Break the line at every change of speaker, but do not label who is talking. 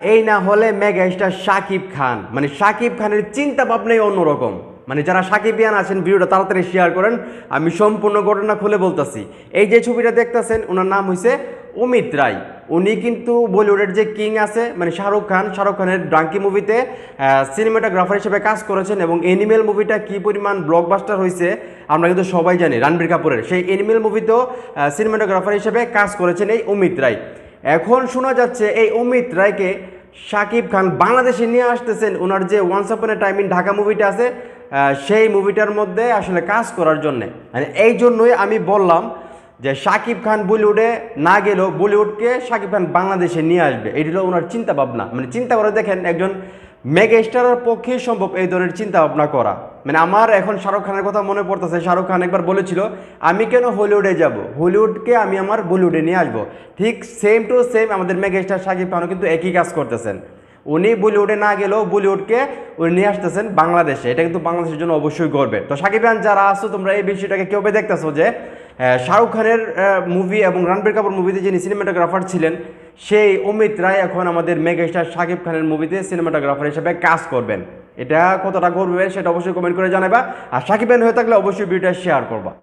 এই না হলে মেগা স্টার শাকিব খান, মানে শাকিব খানের চিন্তা ভাবনাই অন্যরকম। মানে যারা সাকিবিয়ান আছেন ভিডিওটা তাড়াতাড়ি শেয়ার করেন, আমি সম্পূর্ণ ঘটনা খুলে বলতেছি। এই যে ছবিটা দেখতেছেন ওনার নাম হয়েছে অমিত রায়। উনি কিন্তু বলিউডের যে কিং আছে মানে শাহরুখ খানের ডাঙ্কি মুভিতে সিনেমাটোগ্রাফার হিসেবে কাজ করেছেন, এবং এনিমেল মুভিটা কি পরিমাণ ব্লকবাস্টার হয়েছে আমরা কিন্তু সবাই জানি। রণবীর কাপুরের সেই এনিমেল মুভিতেও সিনেমাটোগ্রাফার হিসেবে কাজ করেছেন এই অমিত রায়। এখন শোনা যাচ্ছে এই অমিত রায়কে শাকিব খান বাংলাদেশে নিয়ে আসতেছেন ওনার যে once upon A time in Dhaka মুভিটা আছে সেই মুভিটার মধ্যে আসলে কাজ করার জন্যে। মানে এই জন্যই আমি বললাম যে শাকিব খান বলিউডে না গেলেও বলিউডকে শাকিব খান বাংলাদেশে নিয়ে আসবে, এটি হলো ওনার চিন্তা ভাবনা। মানে চিন্তা করে দেখেন, একজন মেগা স্টারের পক্ষেই সম্ভব এই ধরনের চিন্তা ভাবনা করা। মানে আমার এখন শাহরুখ খানের কথা মনে পড়তেছে, শাহরুখ খান একবার বলেছিল আমি কেন হলিউডে যাব, হলিউডকে আমি আমার বলিউডে নিয়ে আসবো। ঠিক সেম টু সেম আমাদের মেগা স্টার শাকিব খানও কিন্তু একই কাজ করতেছেন। উনি বলিউডে না গেলেও বলিউডকে উনি নিয়ে আসতেছেন বাংলাদেশে, এটা কিন্তু বাংলাদেশের জন্য অবশ্যই গর্বের। তো শাকিব খান যারা আসছো তোমরা এই বিষয়টাকে কেউ দেখতেছো যে শাহরুখ খানের মুভি এবং রণবীর কাপুর মুভিতে যিনি সিনেমাটোগ্রাফার ছিলেন সেই অমিত রায় এখন আমাদের মেগা স্টার শাকিব খানের মুভিতে সিনেমাটোগ্রাফার হিসেবে কাজ করবেন। এটা কতটা গর্বের সেটা অবশ্যই কমেন্ট করে জানাবা, আর শাকিব খান হয়ে থাকলে অবশ্যই ভিডিওটা শেয়ার করবা।